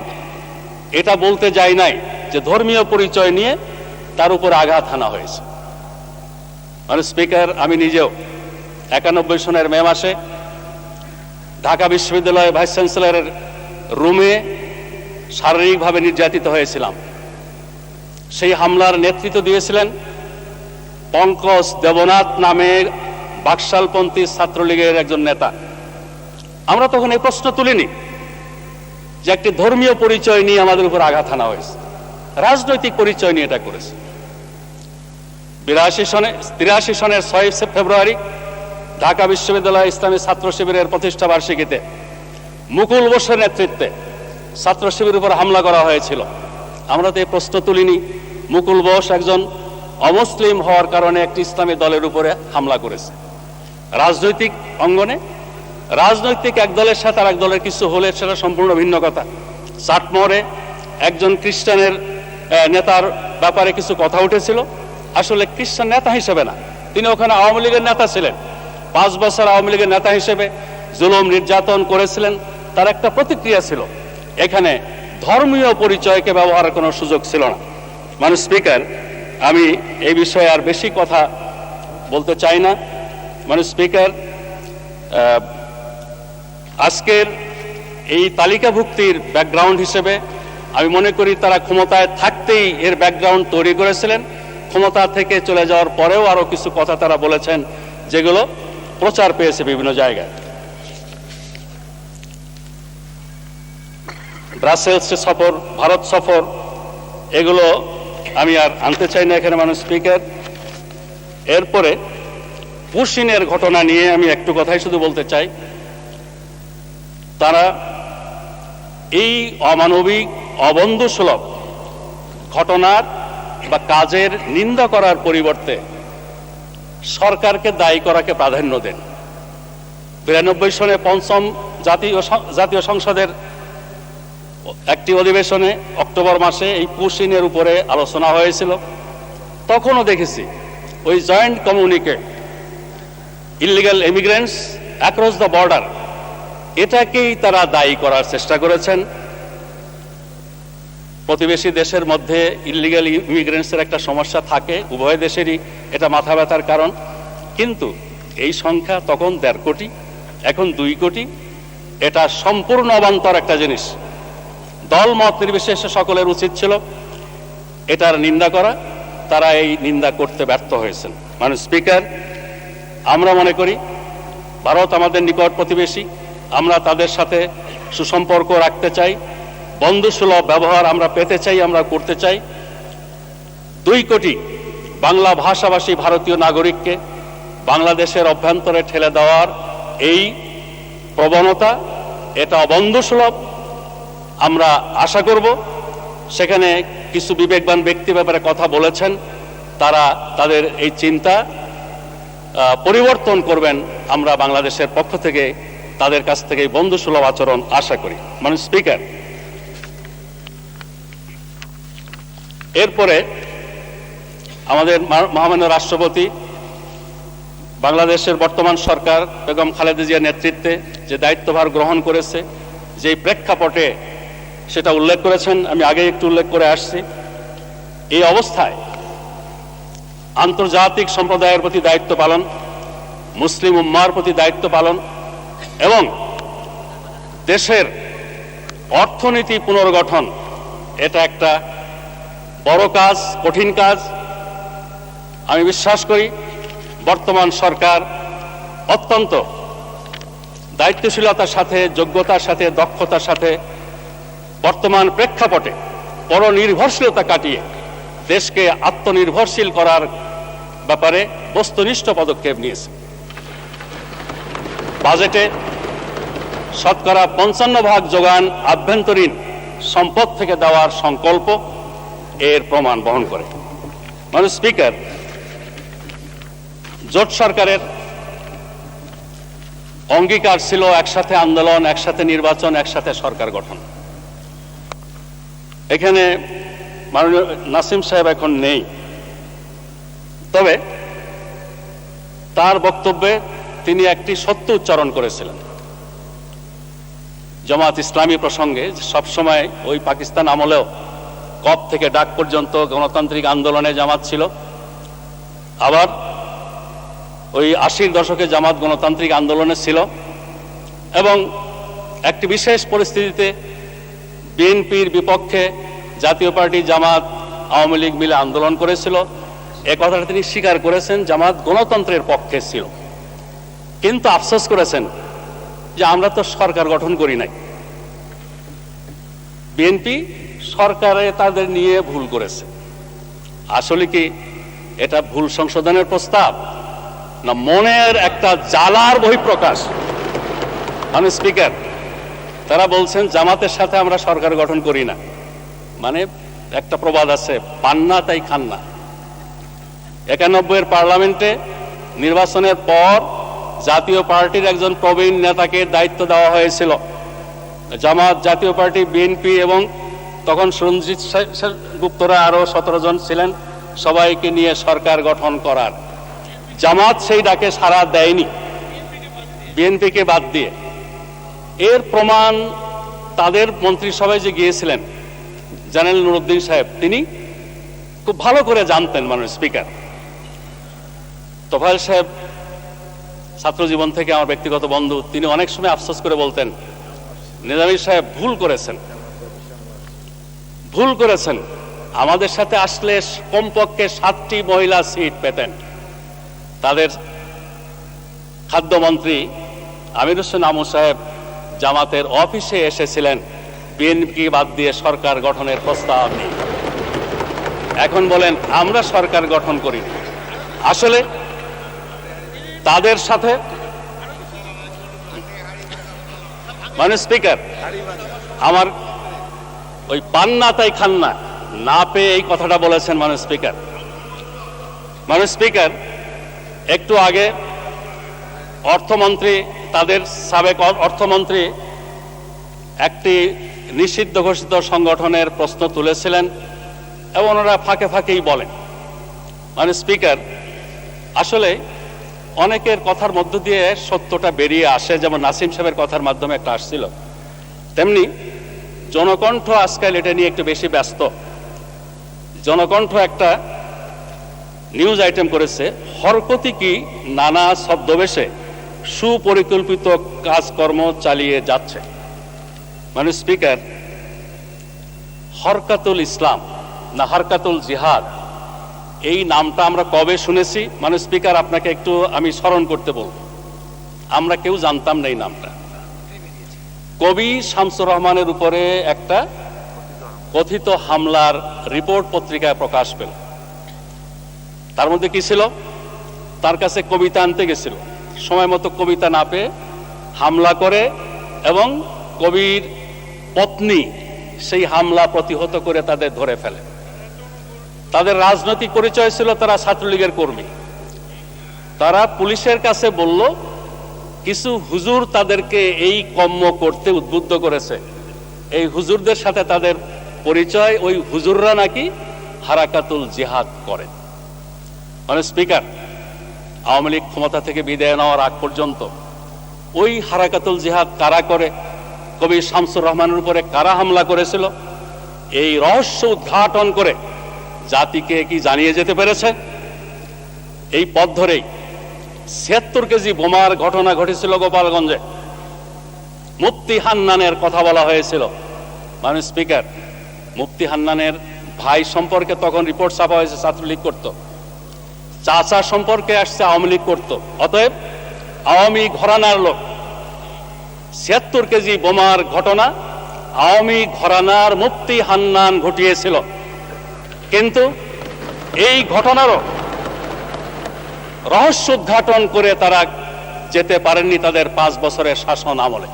এটা বলতে যাই নাই যে ধর্মীয় পরিচয় নিয়ে তার উপর আঘাত হানা হয়েছে। মানে স্পিকার, আমি নিজেও 91 সনের মে মাসে ঢাকা বিশ্ববিদ্যালয়ের ভাইস চ্যান্সেলরের রুমে শারীরিকভাবে নির্যাতিত হয়েছিলাম। সেই হামলার নেতৃত্ব দিয়েছিলেন পঙ্কজ দেবনাথ নামে বাকশালপন্থী ছাত্রলীগের একজন নেতা। আমরা তখন এই প্রশ্ন তুলিনি যে একটি ধর্মীয় পরিচয় নিয়ে আমাদের উপর আঘাত হানা হয়েছে, রাজনৈতিক পরিচয় নিয়ে এটা করেছে। 83 সনের 6 ফেব্রুয়ারি ঢাকা বিশ্ববিদ্যালয় ইসলামী ছাত্র শিবিরের প্রতিষ্ঠা বার্ষিকীতে মুকুল বোসের নেতৃত্বে ছাত্র শিবিরের উপর হামলা করা হয়েছিল। আমরা তো এই প্রশ্ন তুলিনি মুকুল বোস একজন অমুসলিম হওয়ার কারণে একটি ইসলামী দলের উপরে হামলা করেছে। রাজনৈতিক অঙ্গনে রাজনৈতিক এক দলের সাথে আর এক দলের কিছু হলে সেটা সম্পূর্ণ ভিন্ন কথা। চাটমোহরে একজন খ্রিস্টানের নেতার ব্যাপারে কিছু কথা উঠেছিল, আসলে খ্রিস্টান নেতা হিসেবে না, তিনি ওখানে আওয়ামী লীগের নেতা ছিলেন। 5 বছর আওয়ামী লীগের নেতা হিসেবে জুলুম নির্যাতন করেছিলেন, তার একটা প্রতিক্রিয়া ছিল। এখানে ধর্মীয় পরিচয়কে ব্যবহারের কোনো সুযোগ ছিল না। মানে স্পিকার, আমি এই বিষয়ে আর বেশি কথা বলতে চাই না। মানে স্পিকার, আজকের এই তালিকাভুক্তির ব্যাকগ্রাউন্ড হিসেবে আমি মনে করি তারা ক্ষমতায় থাকতেই এর ব্যাকগ্রাউন্ড তৈরি করেছিলেন। ক্ষমতা থেকে চলে যাওয়ার পরেও আরো কিছু কথা তারা বলেছেন যেগুলো প্রচার পেয়েছে বিভিন্ন জায়গায়। ব্রাসেলসে সফর, ভারত সফর, এগুলো আমি আর আনতে চাই না এখানে। মানুষ স্পিকার, এরপরে পুশিনের ঘটনা নিয়ে আমি একটু কথাই শুধু বলতে চাই। তারা এই অমানবিক, অবন্ধুসুলভ ঘটনার বা কাজের নিন্দা করার পরিবর্তে সরকারকে দায়ী করাকে প্রাধান্য দেন। 92 সনে 5ম জাতীয় সংসদের একটি অধিবেশনে অক্টোবর মাসে এই পুশিনের উপরে আলোচনা হয়েছিল। তখনও দেখেছি ওই joint communique illegal immigrants across the border, এটাকেই তারা দায়ী করার চেষ্টা করেছেন। প্রতিবেশী দেশের মধ্যে ইলিগাল ইমিগ্রেন্টসের একটা সমস্যা থাকে, উভয় দেশেরই এটা মাথা ব্যথার কারণ। কিন্তু এই সংখ্যা তখন 1.5 কোটি, এখন 2 কোটি। এটা সম্পূর্ণ অবান্তর একটা জিনিস। দল মত নির্বিশেষে সকলের উচিত ছিল এটার নিন্দা করা, তারা এই নিন্দা করতে ব্যর্থ হয়েছেন। মানে স্পিকার, আমরা মনে করি ভারত আমাদের নিকট প্রতিবেশী, আমরা তাদের সাথে সুসম্পর্ক রাখতে চাই, বন্ধুসুলভ ব্যবহার আমরা পেতে চাই, আমরা করতে চাই। 2 কোটি বাংলা ভাষাভাষী ভারতীয় নাগরিককে বাংলাদেশের অভ্যন্তরে ঠেলে দেওয়ার এই প্রবণতা, এটা অবন্ধুসুলভ। আমরা আশা করব সেখানে কিছু বিবেকবান ব্যক্তি ব্যাপারে কথা বলেছেন, তারা তাদের এই চিন্তা পরিবর্তন করবেন। আমরা বাংলাদেশের পক্ষ থেকে তাদের কাছ থেকে বন্ধুসুলভ আচরণ আশা করি। মানে স্পিকার, এরপরে আমাদের মহামান্য রাষ্ট্রপতি বাংলাদেশের বর্তমান সরকার বেগম খালেদা জিয়ার নেতৃত্বে যে দায়িত্বভার গ্রহণ করেছে, যে প্রেক্ষাপটে সেটা উল্লেখ করেছেন, আমি আগে একটু উল্লেখ করে আসছি। এই অবস্থায় আন্তর্জাতিক সম্প্রদায়ের প্রতি দায়িত্ব পালন, মুসলিম উম্মার প্রতি দায়িত্ব পালন এবং দেশের অর্থনীতি পুনর্গঠন, এটা একটা বড় কাজ, কঠিন কাজ। আমি বিশ্বাস করি বর্তমান সরকার অত্যন্ত দায়িত্বশীলতার সাথে, যোগ্যতার সাথে, দক্ষতার সাথে বর্তমান প্রেক্ষাপটে পরনির্ভরশীলতা কাটিয়ে দেশকে আত্মনির্ভরশীল করার ব্যাপারে বস্তুনিষ্ঠ পদক্ষেপ নিয়েছে। বাজেটে শতকরা 55% যোগান আভ্যন্তরীণ সম্পদ থেকে দেওয়ার সংকল্প এর প্রমাণ বহন করে। মানে স্পিকার, জোট সরকারের অঙ্গীকার ছিল একসাথে আন্দোলন, একসাথে নির্বাচন, একসাথে সরকার গঠন। এখানে মাননীয় নাসিম সাহেব এখন নেই, তবে তার বক্তব্যে তিনি একটি সত্য উচ্চারণ করেছিলেন জামাত ইসলামী প্রসঙ্গে। সবসময় ওই পাকিস্তান আমলেও কপ থেকে ডাক পর্যন্ত গণতান্ত্রিক আন্দোলনে জামাত ছিল, আবার ওই 80-র দশকে জামাত গণতান্ত্রিক আন্দোলনে ছিল এবং একটি বিশেষ পরিস্থিতিতে বিএনপির বিপক্ষে জাতীয় পার্টি, জামাত, আওয়ামী লীগ মিলে আন্দোলন করেছিল। এ কথাটা তিনি স্বীকার করেছেন, জামাত গণতন্ত্রের পক্ষে ছিল, কিন্তু আফসোস করেছেন যে আমরা তো সরকার গঠন করি নাই। বিএনপি সরকারে তাদের নিয়ে ভুল করেছে। আসলে কি এটা ভুল সংশোধনের প্রস্তাব, না মনের একটা জ্বালার বহিঃপ্রকাশ? মানে স্পিকার, তারা বলছেন জামাতের সাথে আমরা সরকার গঠন করি না। মানে একটা প্রবাদ আছে, পান্না তাই খান্না। 91-এর পার্লামেন্টে নির্বাচনের পর জাতীয় পার্টির একজন প্রবীণ নেতাকে দায়িত্ব দেওয়া হয়েছিল, জামাত, জাতীয় পার্টি, বিএনপি এবং তখন সঞ্জিত গুপ্তরা আরো 17 জন ছিলেন, সবাইকে নিয়ে সরকার গঠন করার। জামাত সেই ডাকে সাড়া দেয়নি, বিএনপিকে বাদ দিয়ে। এর প্রমাণ তাদের মন্ত্রিসভায় যে গিয়েছিলেন জেনারেল নুরুদ্দিন সাহেব, তিনি খুব ভালো করে জানতেন। মানে স্পিকার, তোফায়েল সাহেব ছাত্র জীবন থেকে আমার ব্যক্তিগত বন্ধু, তিনি অনেক সময় আফসোস করে বলতেন, নিজামী সাহেব ভুল করেছেন, আমাদের সাথে আসলে কমপক্ষে 7টি মহিলা সিট পেতেন। তাদের খাদ্যমন্ত্রী আমির হোসেন আমু সাহেব জামাতের অফিসে এসেছিলেন, বিএনপি বাদ দিয়ে সরকার গঠনের প্রস্তাব নেই। এখন বলেন আমরা সরকার গঠন করিনি। আসলে তাদের সাথে, মানে স্পিকার, আমার ওই পান্না তাই খান্না না পেয়ে এই কথাটা বলেছেন মানে স্পিকার। একটু আগে অর্থমন্ত্রী, তাদের সাবেক অর্থমন্ত্রী একটি নিষিদ্ধ ঘোষিত সংগঠনের প্রশ্ন তুলেছিলেন এবং ওনারা ফাঁকে ফাঁকেই বলেন। মানে স্পিকার, আসলে অনেকের কথার মধ্য দিয়ে সত্যটা বেরিয়ে আসে, যেমন নাসিম সাহেবের কথার মাধ্যমে একটা আসছিল, তেমনি জনকণ্ঠ আজকাল এটা নিয়ে একটু বেশি ব্যস্ত। জনকণ্ঠ একটা নিউজ আইটেম করেছে, হরকতি কি নানা ছদ্মবেশে সুপরিকল্পিত কাজকর্ম চালিয়ে যাচ্ছে। মানে স্পিকার, হরকাতুল ইসলাম না হরকাতুল জিহাদ, এই নামটা আমরা কবে শুনেছি? মানে স্পিকার, আপনাকে একটু আমি স্মরণ করতে বলবো, আমরা কেউ জানতাম না এই নামটা। কবি শামসুর রহমানের উপরে একটা কথিত হামলার রিপোর্ট পত্রিকায় প্রকাশ পেল। তার মধ্যে কি ছিল? তার কাছে কবিতা আনতে গেছিল, সময় মতো কবিতা না পেয়ে হামলা করে এবং কবির পত্নী সেই হামলা প্রতিহত করে তাদের ধরে ফেলে। তাদের রাজনৈতিক পরিচয় ছিল তারা ছাত্রলীগের কর্মী। তারা পুলিশের কাছে বলল কিছু হুজুর তাদেরকে এই কর্ম করতে উদ্বুদ্ধ করেছে। এই হুজুরদের সাথে তাদের পরিচয়, ওই হুজুররা নাকি হারাকাতুল জিহাদ করেন। মানে স্পিকার, আওয়ামী লীগ ক্ষমতা থেকে বিদায় নেওয়ার আগ পর্যন্ত ওই হারাকাতুল জিহাদ কারা করে, কবি শামসুর রহমানের উপরে কারা হামলা করেছিল, এই রহস্য উদ্ঘাটন করে জাতিকে কি জানিয়ে যেতে পেরেছে? এই পথ ধরেই ৭৬ কেজি বোমার ঘটনা ঘটেছিল গোপালগঞ্জে। মুফতি হান্নানের কথা বলা হয়েছিল। মানে স্পিকার, মুফতি হান্নানের ভাই সম্পর্কে তখন রিপোর্ট ছাপা হয়েছে ছাত্রলীগ করত, চাচা সম্পর্কে আসছে আওয়ামী লীগ করত। অতএব আওয়ামী ঘরানার লোক। ৭৬ কেজি বোমার ঘটনা আওয়ামী ঘরানার মুফতি হান্নান ঘটিয়েছিল। কিন্তু এই ঘটনারও রহস্য উদ্ঘাটন করে তারা যেতে পারেননি তাদের ৫ বছরের শাসন আমলে।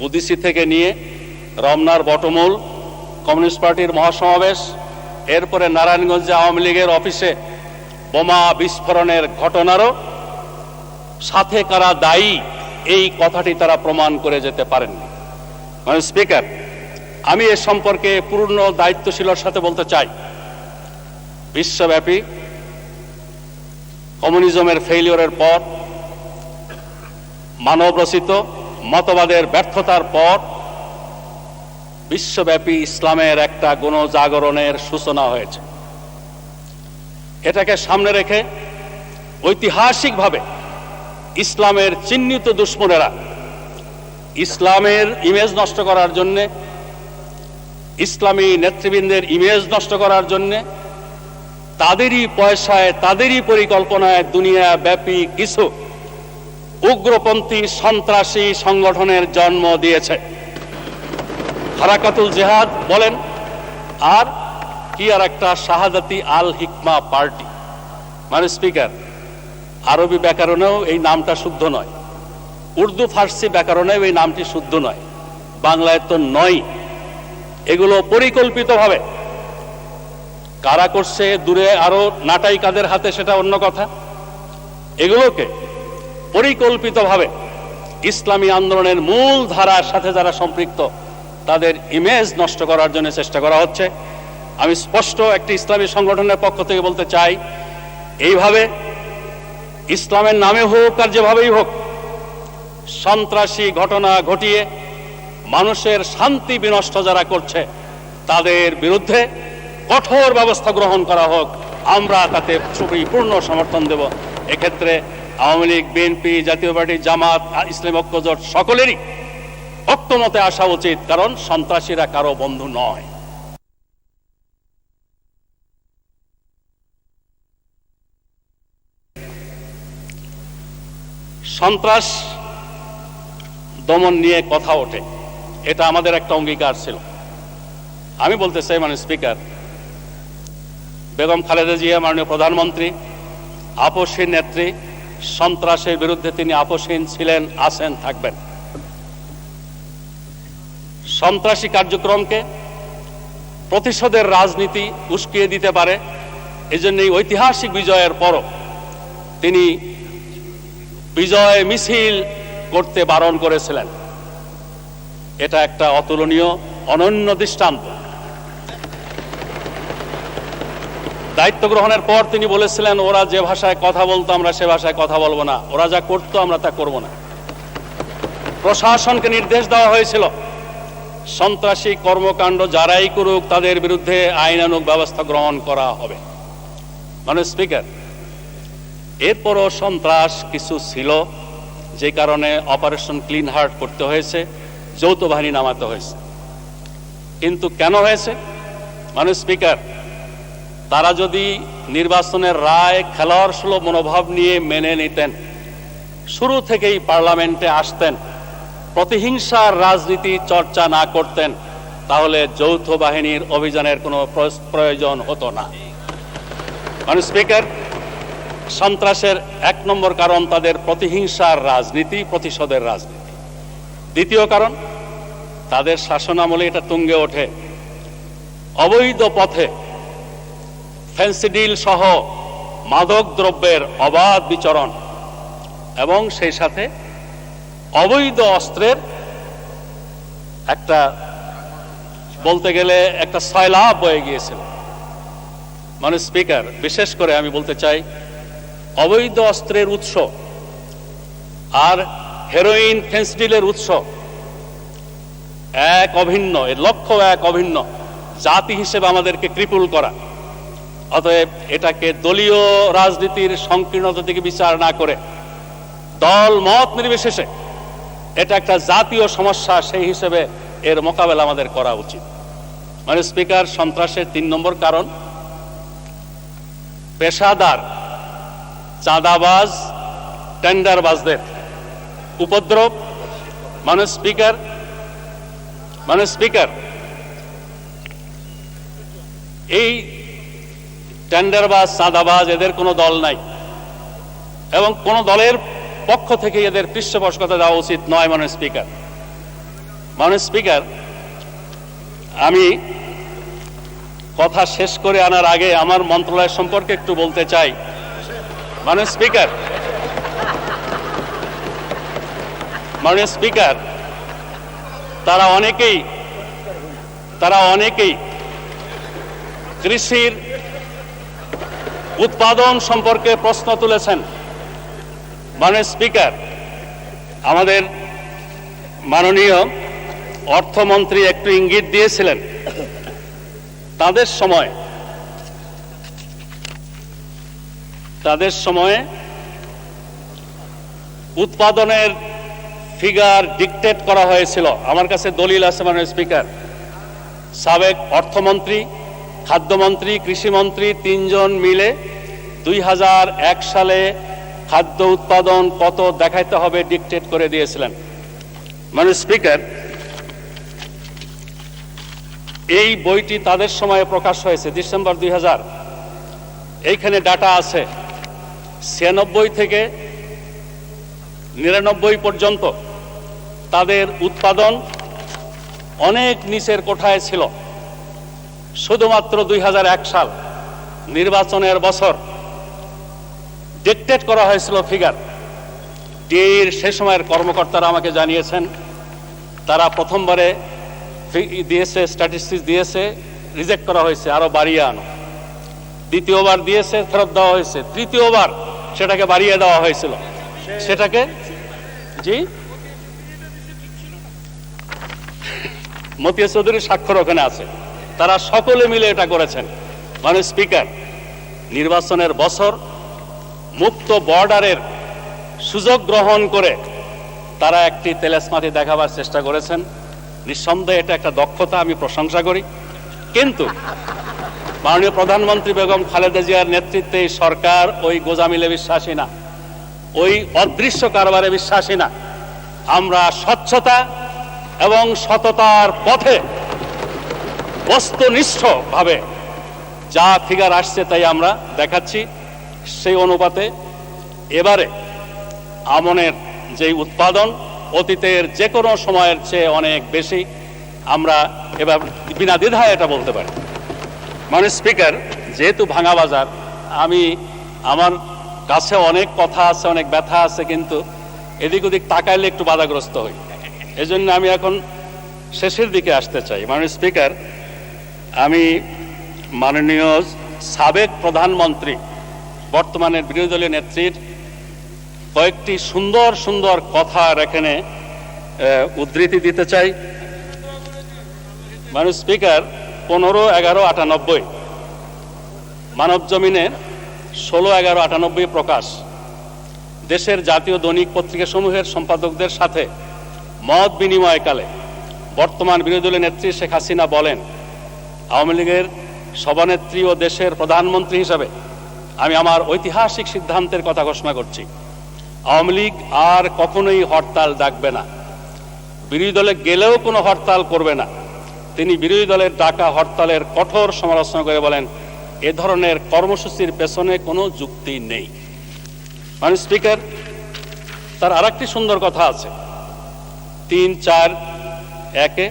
উদিসি থেকে নিয়ে রমনার বটমূল কমিউনিস্ট পার্টির মহাসমাবেশ, এরপরে নারায়ণগঞ্জে আওয়ামী লীগের অফিসে বোমা বিস্ফোরণের ঘটনারও সাথে কারা দায়ী এই কথাটি তারা প্রমাণ করে যেতে পারেননি। মানে স্পিকার, আমি এ সম্পর্কে পূর্ণ দায়িত্বশীলতার সাথে বলতে চাই, বিশ্বব্যাপী কমিউনিজমের ফেইলিওরের পর, মানবরচিত মতবাদের ব্যর্থতার পর বিশ্বব্যাপী ইসলামের একটা গণজাগরণের সূচনা হয়েছে। এটাকে সামনে রেখে ঐতিহাসিকভাবে ইসলামের চিহ্নিত দুশমনেরা ইসলামের ইমেজ নষ্ট করার জন্যে, ইসলামী নেতৃবৃন্দের ইমেজ নষ্ট করার জন্যে তাদেরই পয়সায়, তাদেরই পরিকল্পনায় দুনিয়া ব্যাপী কিছু উগ্রপন্থী সন্ত্রাসী সংগঠনের জন্ম দিয়েছে। হারাকাতুল জিহাদ বলেন, আর কি আর একটা শাহাদাতি আল হিকমা পার্টি। মানে স্পিকার, আরবি ব্যাকরণেও এই নামটা শুদ্ধ নয়, উর্দু ফার্সি ব্যাকরণেও এই নামটি শুদ্ধ নয়, বাংলায় তো নয়। এগুলো পরিকল্পিতভাবে কারা করছে, দূরে আরো নাটাই কাদের হাতে সেটা অন্য কথা। এগুলোকে পরিকল্পিতভাবে ইসলামী আন্দোলনের মূল ধারার সাথে যারা সম্পৃক্ত তাদের ইমেজ নষ্ট করার জন্য চেষ্টা করা হচ্ছে। আমি স্পষ্ট একটি ইসলামী সংগঠনের পক্ষ থেকে বলতে চাই, এইভাবে ইসলামের নামে হোক আর যেভাবেই হোক সন্ত্রাসী ঘটনা ঘটিয়ে মানুষের শান্তি বিনষ্ট যারা করছে তাদের বিরুদ্ধে কঠোর ব্যবস্থা গ্রহণ করা হোক। আমরা তাতে পূর্ণ সমর্থন দেব। এক্ষেত্রে আওয়ামী লীগ, বিএনপি, জাতীয় পার্টি, জামাত, ইসলামী ঐক্যজোট সকলেরই ঐক্যমতে আসা উচিত, কারণ সন্ত্রাসীরা কারো বন্ধু নয়। সন্ত্রাস দমন নিয়ে কথা ওঠে, এটা আমাদের একটা অঙ্গীকার ছিল। আমি বলতে চাই, মানে স্পিকার, বেগম খালেদা জিয়া মাননীয় প্রধানমন্ত্রী, আপসহীন নেত্রী, সন্ত্রাসের বিরুদ্ধে তিনি আপসহীন ছিলেন, আছেন, থাকবেন। সন্ত্রাসী কার্যক্রমকে প্রতিশোধের রাজনীতি উস্কিয়ে দিতে পারে, এজন্য এই ঐতিহাসিক বিজয়ের পরও তিনি বিজয় মিছিল করতে বারণ করেছিলেন। এটা একটা অতুলনীয়, অনন্য দৃষ্টান্ত। দায়িত্ব গ্রহণের পর তিনি বলেছিলেন, ওরা যে ভাষায় কথা বলতো আমরা সে ভাষায় কথা বলবো না, ওরা যা করতো আমরা তা করব না। প্রশাসনকে নির্দেশ দেওয়া হয়েছিল, সন্ত্রাসী কর্মকাণ্ড যারাই করুক তাদের বিরুদ্ধে আইনানুগ ব্যবস্থা গ্রহণ করা হবে। মানে স্পিকার, এরপরও সন্ত্রাস কিছু ছিল, যে কারণে অপারেশন ক্লিন হার্ট করতে হয়েছে, যৌথ বাহিনী নামাতে হয়েছে। কিন্তু কেন হয়েছে? মানে স্পিকার, তারা যদি নির্বাচনের রায় খেলোয়াড় সুলভ মনোভাব নিয়ে মেনে নিতেন, শুরু থেকেই পার্লামেন্টে আসতেন, প্রতিহিংসার রাজনীতি চর্চা না করতেন, তাহলে যৌথ বাহিনীর অভিযানের কোনো প্রয়োজন হতো না। মাননীয় স্পিকার, সন্ত্রাসের 1 নম্বর কারণ তাদের প্রতিহিংসার রাজনীতি, প্রতিশোধের রাজনীতি। দ্বিতীয় কারণ, তাদের শাসনামলে এটা তুঙ্গে ওঠে অবৈধ পথে ফেন্সিডিল সহ মাদক দ্রব্যের অবাধ বিচরণ এবং সেই সাথে অবৈধ অস্ত্রের একটা, বলতে গেলে একটা সয়লাভ বয়ে গিয়েছিল। মাননীয় স্পিকার, বিশেষ করে আমি বলতে চাই অবৈধ অস্ত্রের উৎস আর হেরোইন ফেন্সিডিলের উৎস এক অভিন্ন, এর লক্ষ্য এক অভিন্ন, জাতি হিসেবে আমাদেরকে ক্রিপুল করা। অতএব এটাকে দলীয় রাজনীতির সংকীর্ণতা থেকে বিচার না করে দল মত নির্বিশেষে এটা একটা জাতীয় সমস্যা, সেই হিসেবে এর মোকাবেলা আমাদের করা উচিত। মাননীয় স্পিকার, সন্ত্রাসের 3 নম্বর কারণ পেশাদার চাঁদাবাজ টেন্ডারবাজদের উপদ্রব। মাননীয় স্পিকার, এই টেন্ডারবাজ চাঁদাবাজ এদের কোনো দল নাই এবং কোন দলের পক্ষ থেকে এদের পৃষ্ঠপোষকতা দেওয়া উচিত নয়। মাননীয় স্পিকার, আমি কথা শেষ করে আনার আগে আমার মন্ত্রণালয় সম্পর্কে একটু বলতে চাই। মাননীয় স্পিকার, তারা অনেকেই কৃষির উৎপাদন সম্পর্কে প্রশ্ন তুলেছেন। মাননীয় স্পিকার, আমাদের মাননীয় অর্থমন্ত্রী একটু ইঙ্গিত দিয়েছিলেন তাদের সময়ে উৎপাদনের ফিগার ডিকটেট করা হয়েছিল। আমার কাছে দলিল আছে। মাননীয় স্পিকার, সাবেক অর্থমন্ত্রী, খাদ্যমন্ত্রী, কৃষিমন্ত্রী 3 জন মিলে 2001 সালে খাদ্য উৎপাদন কত দেখাইতে হবে ডিকটেট করে দিয়েছিলেন। মাননীয় স্পিকার, এই বইটি তাদের সময়ে প্রকাশ হয়েছে ডিসেম্বর 2000। এইখানে ডাটা আছে 96 থেকে 99 পর্যন্ত তাদের উৎপাদন অনেক নিচের কোঠায় ছিল। শুধুমাত্র 2001 সাল নির্বাচনের বছর ডিকটেট করা হয়েছিল ফিগার। ডিএর সে সময়ের কর্মকর্তারা আমাকে জানিয়েছেন তারা প্রথমবারে দিয়েছে, স্ট্যাটিস্টিক্স দিয়েছে, রিজেক্ট করা হয়েছে, আরো বাড়িয়ে আনো। দ্বিতীয়বার দিয়েছে, ফেরত দেওয়া হয়েছে। তৃতীয়বার সেটাকে বাড়িয়ে দেওয়া হয়েছিল। সেটাকে মতিয়া চৌধুরীর স্বাক্ষর ওখানে আছে। তারা সকলে মিলে এটা করেছেন। মাননীয় স্পিকার, নির্বাচনের বছর মুক্ত বর্ডারের সুযোগ গ্রহণ করে তারা একটি তেলেসমাতি দেখাবার চেষ্টা করেছেন। নিঃসন্দেহে এটা একটা দক্ষতা, আমি প্রশংসা করি। কিন্তু মাননীয় প্রধানমন্ত্রী বেগম খালেদা জিয়ার নেতৃত্বে এই সরকার ওই গোজামিলে বিশ্বাসী না, ওই অদৃশ্য কারবারে বিশ্বাসী না। আমরা স্বচ্ছতা এবং সততার পথে বস্তুনিষ্ঠভাবে যা ফিগার আসছে তাই আমরা দেখাচ্ছি। সেই অনুপাতে এবারে আমনের যে উৎপাদন অতীতের যে কোনো সময়ের চেয়ে অনেক বেশি, আমরা এবার বিনা দ্বিধায় এটা বলতে পারি। মাননীয় স্পিকার, যেহেতু ভাঙা বাজার, আমার কাছে অনেক কথা আছে, অনেক ব্যথা আছে, কিন্তু এদিক ওদিক তাকাইলে একটু বাধাগ্রস্ত হই। এজন্য আমি এখন শেষের দিকে আসতে চাই। মাননীয় স্পিকার, আমি মাননীয় সাবেক প্রধানমন্ত্রী বর্তমানের বিরোধী দলীয় নেত্রীর কয়েকটি সুন্দর সুন্দর কথার এখানে উদ্ধৃতি দিতে চাই। মাননীয় স্পিকার, 15/11/98 মানব জমিনের 16/11/98 প্রকাশ। দেশের জাতীয় দৈনিক পত্রিকা সমূহের সম্পাদকদের সাথে মত বিনিময়কালে বর্তমান বিরোধী দলীয় নেত্রী শেখ হাসিনা বলেন, আওয়ামী লীগের সভানেত্রী ও দেশের প্রধানমন্ত্রী হিসাবে আমি আমার ঐতিহাসিক সিদ্ধান্তের কথা ঘোষণা করছি। আওয়ামী লীগ আর কখনোই হরতাল ডাকবে না, বিরোধী দলে গেলেও কোনো হরতাল করবে না। তিনি বিরোধী দলের ডাকা হরতালের কঠোর সমালোচনা করে বলেন, এ ধরনের কর্মসূচির পেছনে কোনো যুক্তি নেই। মানে স্পিকার, তার আরেকটি সুন্দর কথা আছে ৩-৪-১-এ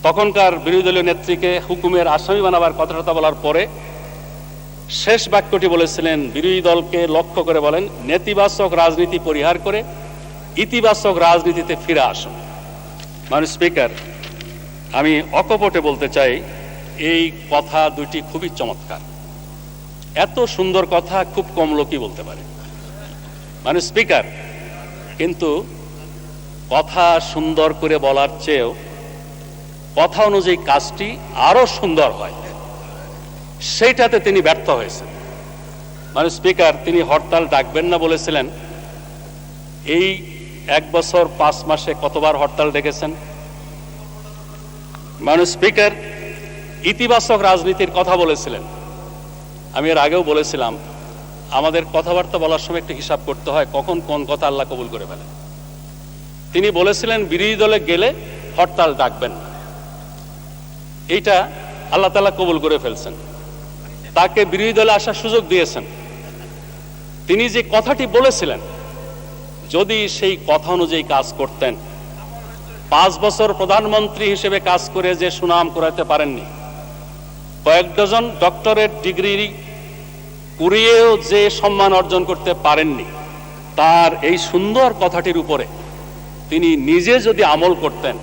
তখনকার বিরোধী দলীয় নেত্রীকে হুকুমের আসামি বানাবার কথাটা বলার পরে শেষ বাক্যটি বলেছিলেন, বিরোধী দলকে লক্ষ্য করে বলেন, নেতিবাচক রাজনীতি পরিহার করে ইতিবাচক রাজনীতিতে ফিরে আসুন। মানে স্পিকার, আমি অকপটে বলতে চাই এই কথা দুটি খুবই চমৎকার। এত সুন্দর কথা খুব কম লোকই বলতে পারে। মানে স্পিকার, কিন্তু কথা সুন্দর করে বলার চেয়েও কথা অনুযায়ী কাজটি আরো সুন্দর হয়, সেইটাতে তিনি ব্যর্থ হয়েছেন। মানে স্পিকার, তিনি হরতাল ডাকবেন না বলেছিলেন, এই 1 বছর 5 মাসে কতবার হরতাল ডেকেছেন? মানে স্পিকার, ইতিবাচক রাজনীতির কথা বলেছিলেন। আমি এর আগেও বলেছিলাম, আমাদের কথাবার্তা বলার সময় একটু হিসাব করতে হয় কখন কোন কথা আল্লাহ কবুল করে ফেলেন। তিনি বলেছিলেন বিরোধী দলে গেলে হরতাল ডাকবেন না, এইটা আল্লাহ তাআলা কবুল করে ফেলছেন। তাকে বিরোধী দলে আসার সুযোগ দিয়েছেন। তিনি যে কথাটি বলেছিলেন, যদি সেই কথা অনুযায়ী কাজ করতেন, 5 বছর প্রধানমন্ত্রী হিসেবে কাজ করে যে সুনাম কুড়াতে পারেননি, কয়েক ডজন ডক্টরেট ডিগ্রি কুড়িয়েও যে সম্মান অর্জন করতে পারেননি, তার এই সুন্দর কথাটির উপরে তিনি নিজে যদি আমল করতেন,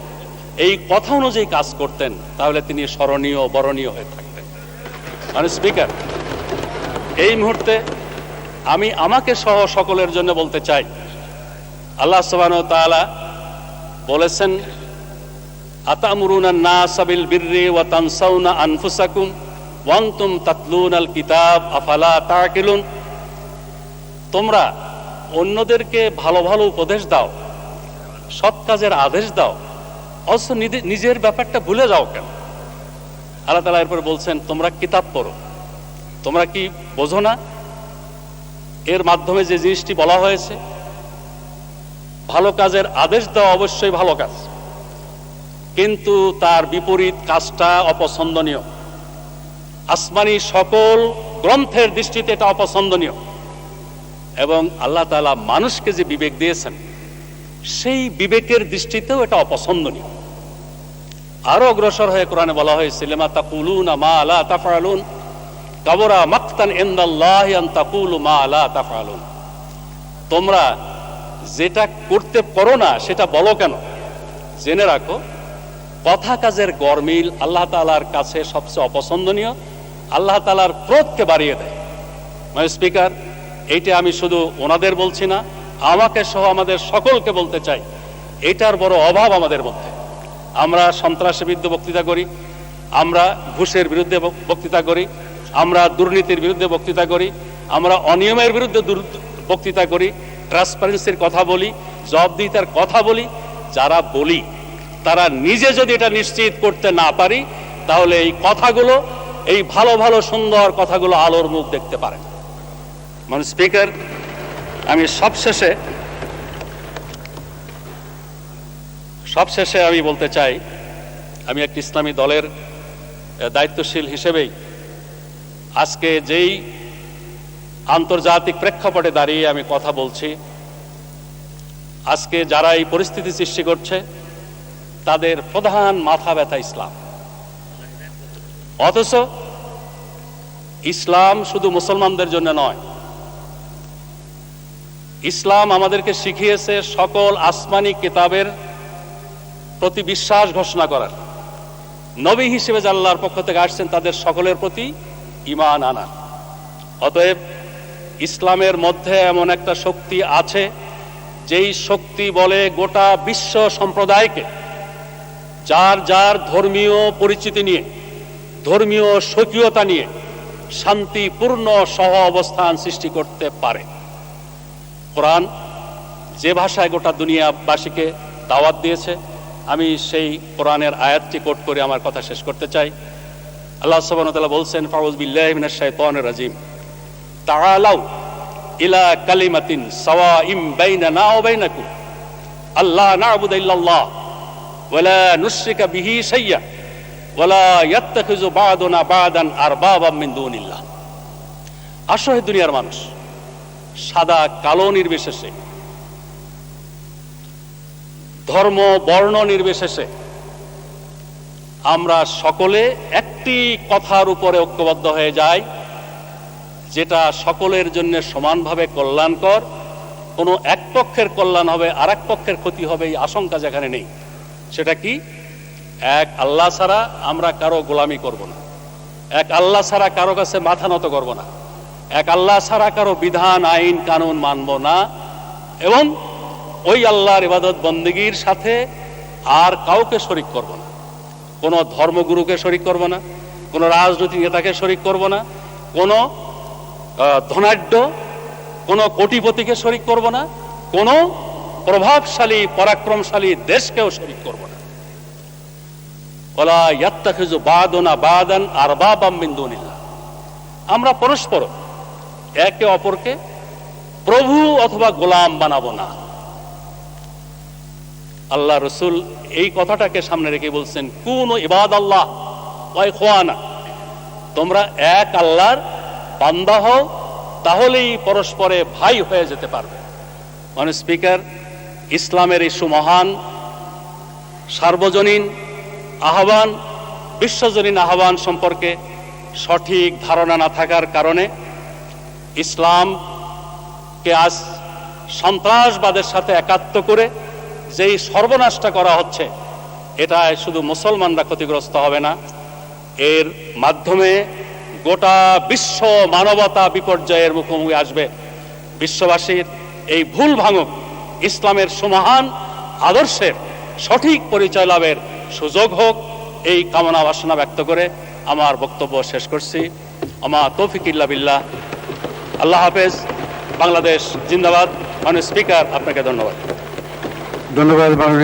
এই কথা অনুযায়ী কাজ করতেন, তাহলে তিনি স্মরণীয় বরণীয় হয়ে থাকতেন। মানে স্পিকার, এই মুহূর্তে আমি আমাকে সহ সকলের জন্য বলতে চাই, আল্লাহ সুবহানাহু ওয়া তাআলা বলেছেন, আতামুরুনান নাসা বিল বিররি ওয়া তানসাউনা আনফুসাকুম ওয়া আনতুম তাতলুনাল কিতাব আফালা তাকিলুন। তোমরা অন্যদেরকে ভালো ভালো উপদেশ দাও, সৎ কাজের আদেশ দাও, অথচ নিজের ব্যাপারটা ভুলে যাও কেন? আল্লাহ তাআলা এরপর বলছেন, তোমরা কিতাব পড়ো, তোমরা কি বোঝো না? এর মাধ্যমে যে জিনিসটি বলা হয়েছে, ভালো কাজের আদেশ দেওয়া অবশ্যই ভালো কাজ, কিন্তু তার বিপরীত কাজটা অপছন্দনীয়। আসমানি সকল গ্রন্থের দৃষ্টিতে এটা অপছন্দনীয়। এবং আল্লাহ তাআলা মানুষকে যে বিবেক দিয়েছেন, সেই বিবেকের দৃষ্টিতেও এটা অপছন্দনীয়। আরো অগ্রসর হয়ে কোরআনে বলা হয়েছে, লিমা তাকুলুনা মা লা তাফআলুন কাবুরা মাকতান ইনদাল্লাহি আন তাকুলু মা লা তাফআলুন। তোমরা যেটা করতে পারো না সেটা বলো কেন? জেনে রাখো, কথা কাজের গরমিল আল্লাহ তাআলার কাছে সবচেয়ে অপছন্দনীয়, আল্লাহ তাআলার ক্রোধকে বাড়িয়ে দেয়। মানে স্পিকার, এইটা আমি শুধু ওনাদের বলছি না, আমাকে সহ আমাদের সকলকে বলতে চাই, এটার বড় অভাব আমাদের মধ্যে। আমরা সন্ত্রাসের বিরুদ্ধে বক্তৃতা করি, আমরা ঘুষের বিরুদ্ধে বক্তৃতা করি, আমরা দুর্নীতির বিরুদ্ধে বক্তৃতা করি, আমরা অনিয়মের বিরুদ্ধে বক্তৃতা করি, ট্রান্সপারেন্সির কথা বলি, জবাবদিহিতার কথা বলি। যারা বলি তারা নিজে যদি এটা নিশ্চিত করতে না পারি, তাহলে এই কথাগুলো, এই ভালো ভালো সুন্দর কথাগুলো আলোর মুখ দেখতে পারে। মানে স্পিকার, আমি সবশেষে আমি বলতে চাই, আমি একটি ইসলামী দলের দায়িত্বশীল হিসেবেই আজকে যেই আন্তর্জাতিক প্রেক্ষাপটে দাঁড়িয়ে আমি কথা বলছি, আজকে যারা এই পরিস্থিতি সৃষ্টি করছে তাদের প্রধান মাথা ব্যথা ইসলাম। অথচ ইসলাম শুধু মুসলমানদের জন্য নয়, ইসলাম আমাদেরকে শিখিয়েছে সকল আসমানি কিতাবের প্রতি বিশ্বাস ঘোষণা করার, নবী হিসেবে যে আল্লাহর পক্ষ থেকে আসছেন তাদের সকলের প্রতি ঈমান আনা। অতএব ইসলামের মধ্যে এমন একটা শক্তি আছে, যেই শক্তি বলে গোটা বিশ্ব সম্প্রদায়কে যার যার ধর্মীয় পরিচিতি নিয়ে, ধর্মীয় স্বকীয়তা নিয়ে শান্তিপূর্ণ সহ অবস্থান সৃষ্টি করতে পারে। কোরআন যে ভাষায় গোটা দুনিয়াবাসীকে দাওয়াত দিয়েছে, আমি সেই কোরআনের আয়াতটি কোট করে আমার কথা শেষ করতে চাই। আল্লাহ সুবহানাহু ওয়া তাআলা বলছেন, ফাউযু বিল্লাহি মিনাশ শাইতানির রাজিম, তাআলাউ ইলা কালিমাতিন সাওয়াইম বাইনানা ওয়া বাইনাকুম আল্লা না'বুদা ইল্লাল্লাহ ওয়া লা নুশরিকা বিহি শাইয়্যা ওয়ালা ইয়াত্তাখিযু বা'দুনা বা'দান আরবাবাম মিন দুনিল্লাহ। আসলে দুনিয়ার মানুষ সাদা কালো নির্বিশেষে, ধর্ম বর্ণ নির্বিশেষে আমরা সকলে একটি কথার উপরে ঐক্যবদ্ধ হয়ে যাই, যেটা সকলের জন্য সমানভাবে কল্যাণকর। কোনো এক পক্ষের কল্যাণ হবে আর এক পক্ষের ক্ষতি হবে এই আশঙ্কা যেখানে নেই। সেটা কি? এক আল্লাহ ছাড়া আমরা কারো গোলামি করব না, এক আল্লাহ ছাড়া কারো কাছে মাথা নত করব না, এক আল্লাহ ছাড়া কারো বিধান আইন কানুন মানব না, এবং ওই আল্লাহর ইবাদত বন্দেগীর সাথে আর কাউকে শরিক করব না। কোনো ধর্মগুরুকে শরিক করব না, কোনো রাজনৈতিক নেতাকে শরিক করব না, কোনো ধনাঢ্য কোনো কোটিপতিকে শরিক করব না, কোনো প্রভাবশালী পরাক্রমশালী দেশকেও শরিক করব না। ওয়ালা ইয়াত্তাখিযু বা'দুনা বা'দান আরবাবাম মিন দুনিল্লাহ। আমরা পরস্পর একে অপরকে প্রভু অথবা গোলাম বানাবো না। আল্লাহ রসুল এই কথাটাকে সামনে রেখে বলছেন, কুনু ইবাদাল্লাহ ওয়া ইখওয়ানা, তোমরা এক আল্লাহর বান্দা হও, তাহলেই পরস্পরে ভাই হয়ে যেতে পারবে। মানে স্পিকার, ইসলামের এই সুমহান সার্বজনীন আহ্বান, বিশ্বজনীন আহ্বান সম্পর্কে সঠিক ধারণা না থাকার কারণে ইসলামকে আজ সন্ত্রাসবাদের সাথে একাত্ম করে যেই সর্বনাশটা করা হচ্ছে, এটা শুধু মুসলমানরা ক্ষতিগ্রস্ত হবে না, এর মাধ্যমে গোটা বিশ্ব মানবতা বিপর্যয়ের মুখোমুখি আসবে। বিশ্ববাসীর এই ভুল ভাঙুক, ইসলামের সুমহান আদর্শের সঠিক পরিচয় লাভের সুযোগ হোক, এই কামনা বাসনা ব্যক্ত করে আমার বক্তব্য শেষ করছি। আমা তৌফিক ইল্লা বিল্লাহ। আল্লাহ হাফেজ। বাংলাদেশ জিন্দাবাদ। মাননীয় স্পিকার, আপনাকে ধন্যবাদ। ধন্যবাদ।